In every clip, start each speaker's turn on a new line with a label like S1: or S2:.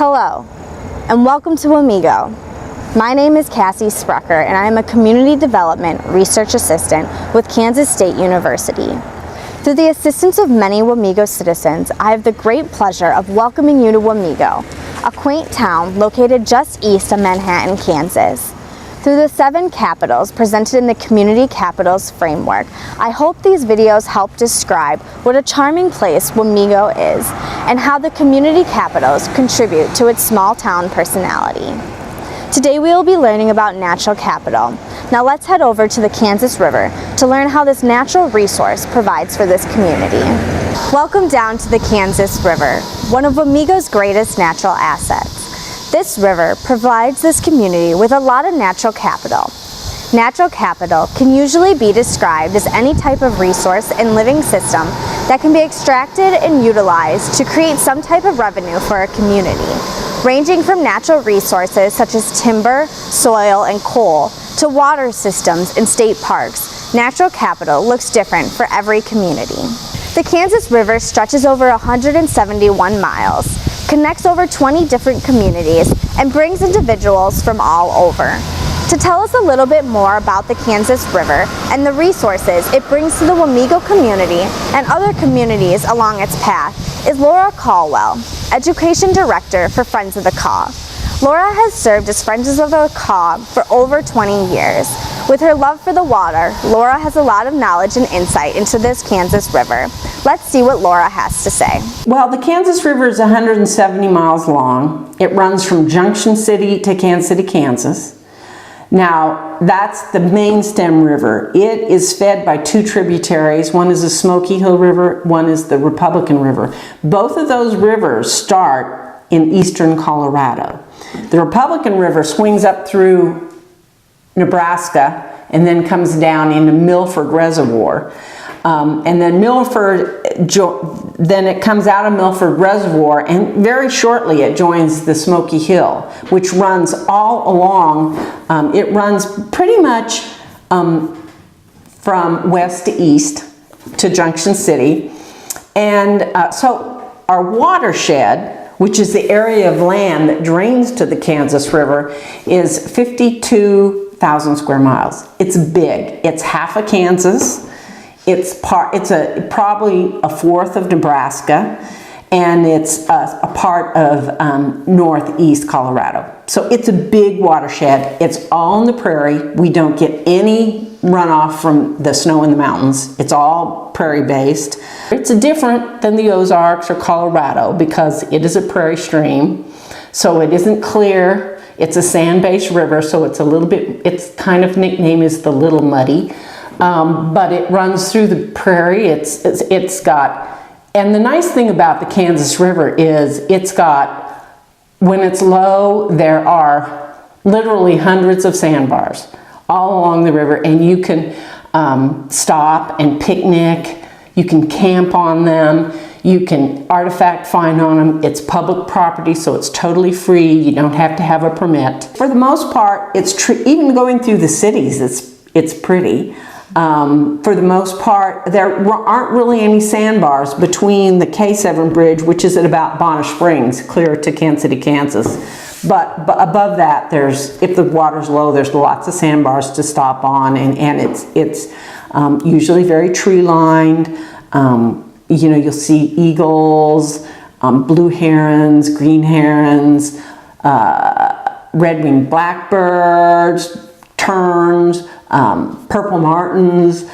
S1: Hello, and welcome to Wamego. My name is Cassie Sprucker, and I am a Community Development Research Assistant with Kansas State University. Through the assistance of many Wamego citizens, I have the great pleasure of welcoming you to Wamego, a quaint town located just east of Manhattan, Kansas. Through the 7 capitals presented in the Community Capitals Framework, I hope these videos help describe what a charming place Wamego is and how the community capitals contribute to its small town personality. Today we will be learning about natural capital. Now let's head over to the Kansas River to learn how this natural resource provides for this community. Welcome down to the Kansas River, one of Wamego's greatest natural assets. This river provides this community with a lot of natural capital. Natural capital can usually be described as any type of resource and living system that can be extracted and utilized to create some type of revenue for a community, ranging from natural resources such as timber, soil, and coal, to water systems and state parks. Natural capital looks different for every community. The Kansas River stretches over 171 miles, connects over 20 different communities, and brings individuals from all over. To tell us a little bit more about the Kansas River and the resources it brings to the Wamego community and other communities along its path is Laura Caldwell, Education Director for Friends of the Caw. Laura has served as Friends of the Caw for over 20 years. With her love for the water, Laura has a lot of knowledge and insight into this Kansas River. Let's see what Laura has to say.
S2: Well, the Kansas River is 170 miles long. It runs from Junction City to Kansas City, Kansas. Now, that's the main stem river. It is fed by 2 tributaries. One is the Smoky Hill River, one is the Republican River. Both of those rivers start in eastern Colorado. The Republican River swings up through Nebraska and then comes down into Milford Reservoir. And then then it comes out of Milford Reservoir, and very shortly it joins the Smoky Hill, which runs all along. It runs pretty much from west to east to Junction City. And so our watershed, which is the area of land that drains to the Kansas River, is 52,000 square miles. It's big. It's half of Kansas. It's probably a fourth of Nebraska, and it's a part of northeast Colorado. So it's a big watershed. It's all in the prairie. We don't get any runoff from the snow in the mountains. It's all prairie based. It's different than the Ozarks or Colorado because it is a prairie stream, so it isn't clear. It's a sand-based river, so it's a little bit, its kind of nickname is the Little Muddy. But it runs through the prairie. It's got, and the nice thing about the Kansas River is it's got, when it's low, there are literally hundreds of sandbars all along the river, and you can stop and picnic. You can camp on them. You can artifact find on them. It's public property, so it's totally free. You don't have to have a permit. For the most part, even going through the cities, it's pretty. For the most part, there aren't really any sandbars between the K7 bridge, which is at about Bonner Springs, clear to Kansas City, Kansas. But above that, if the water's low, there's lots of sandbars to stop on, and it's usually very tree lined. You'll see eagles, blue herons, green herons, red-winged blackbirds, terns, purple martins,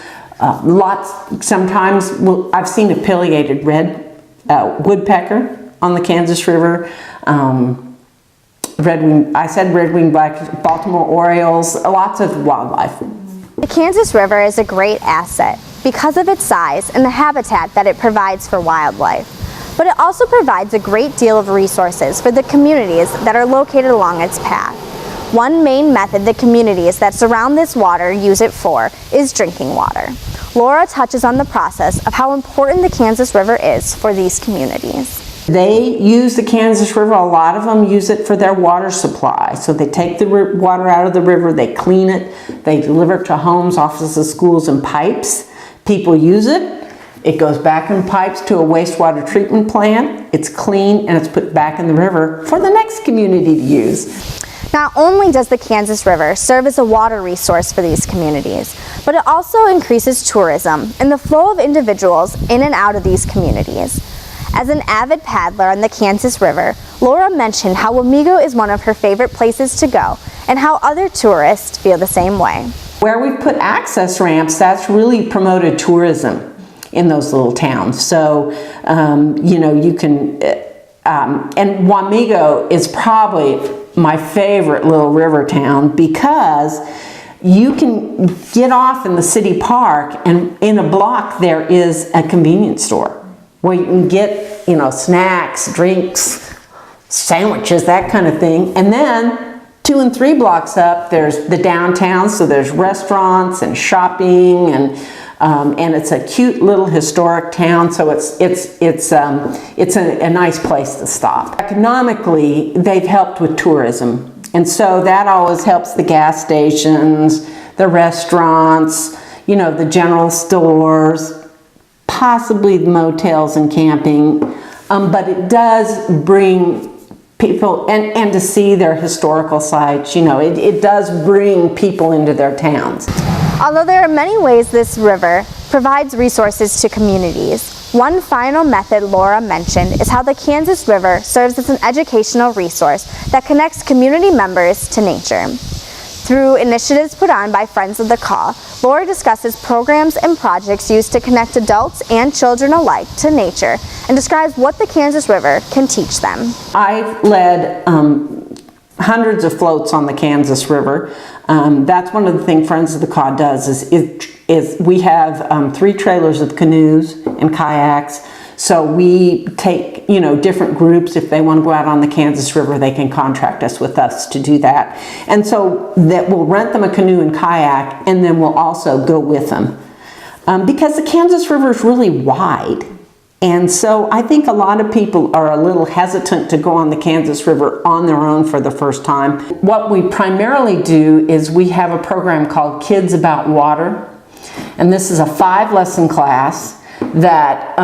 S2: sometimes I've seen a pileated red woodpecker on the Kansas River, red-winged black, Baltimore orioles, lots of wildlife.
S1: The Kansas River is a great asset because of its size and the habitat that it provides for wildlife. But it also provides a great deal of resources for the communities that are located along its path. One main method the communities that surround this water use it for is drinking water. Laura touches on the process of how important the Kansas River is for these communities.
S2: They use the Kansas River, a lot of them use it for their water supply. So they take the water out of the river, they clean it, they deliver it to homes, offices, schools, and pipes. People use it. It goes back in pipes to a wastewater treatment plant. It's clean and it's put back in the river for the next community to use.
S1: Not only does the Kansas River serve as a water resource for these communities, but it also increases tourism and the flow of individuals in and out of these communities. As an avid paddler on the Kansas River, Laura mentioned how Wamego is one of her favorite places to go and how other tourists feel the same way.
S2: Where we've put access ramps, that's really promoted tourism in those little towns. So, you know, you can, and Wamego is probably my favorite little river town because you can get off in the city park and in a block there is a convenience store where you can get, you know, snacks, drinks, sandwiches, that kind of thing. And then 2 and 3 blocks up there's the downtown, so there's restaurants and shopping, and it's a cute little historic town, so it's a nice place to stop. Economically, they've helped with tourism, and so that always helps the gas stations, the restaurants, you know, the general stores, possibly the motels and camping, but it does bring people, and to see their historical sites, you know, it does bring people into their towns.
S1: Although there are many ways this river provides resources to communities, one final method Laura mentioned is how the Kansas River serves as an educational resource that connects community members to nature. Through initiatives put on by Friends of the Kaw, Laura discusses programs and projects used to connect adults and children alike to nature and describes what the Kansas River can teach them.
S2: I've led hundreds of floats on the Kansas River. That's one of the things Friends of the Kaw does is we have 3 trailers of canoes and kayaks. So we take, you know, different groups. If they want to go out on the Kansas River, they can contract us with us to do that. And so that we'll rent them a canoe and kayak, and then we'll also go with them. Because the Kansas River is really wide. And so I think a lot of people are a little hesitant to go on the Kansas River on their own for the first time. What we primarily do is we have a program called Kids About Water. And this is a 5-lesson class that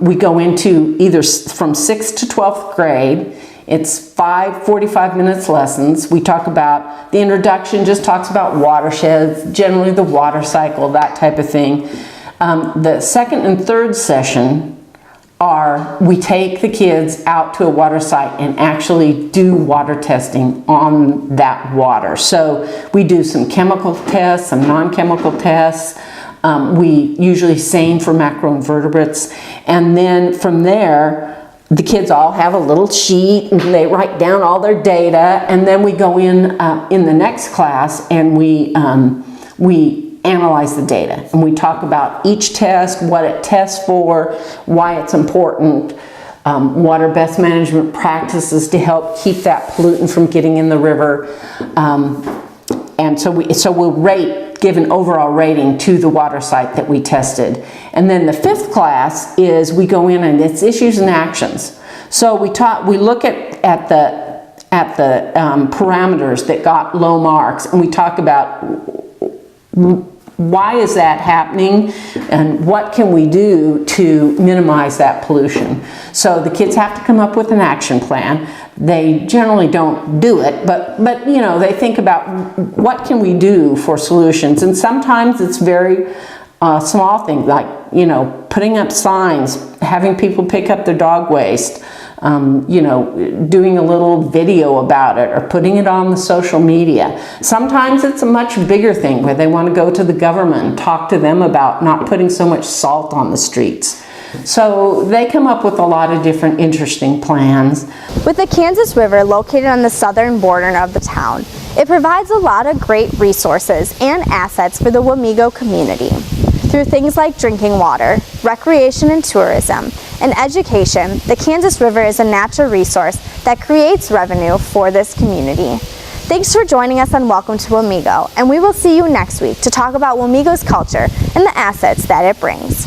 S2: we go into either from 6th to 12th grade. It's 5 45-minute lessons. We talk about the introduction, just talks about watersheds, generally the water cycle, that type of thing. The 2nd and 3rd session we take the kids out to a water site and actually do water testing on that water. So we do some chemical tests, some non-chemical tests. We usually seine for macroinvertebrates, and then from there the kids all have a little sheet and they write down all their data, and then we go in the next class and we analyze the data and we talk about each test, what it tests for, why it's important, what are best management practices to help keep that pollutant from getting in the river, and so we'll give an overall rating to the water site that we tested. And then the 5th class is we go in and it's issues and actions. So we look at the parameters that got low marks, and we talk about why is that happening and what can we do to minimize that pollution. So the kids have to come up with an action plan. They generally don't do it, but you know, they think about what can we do for solutions, and sometimes it's very small things like, you know, putting up signs, having people pick up their dog waste, you know, doing a little video about it or putting it on the social media. Sometimes it's a much bigger thing where they want to go to the government and talk to them about not putting so much salt on the streets. So they come up with a lot of different interesting plans.
S1: With the Kansas River located on the southern border of the town, it provides a lot of great resources and assets for the Wamego community. Through things like drinking water, recreation and tourism, and education, the Kansas River is a natural resource that creates revenue for this community. Thanks for joining us on Welcome to Wamego, and we will see you next week to talk about Wamego's culture and the assets that it brings.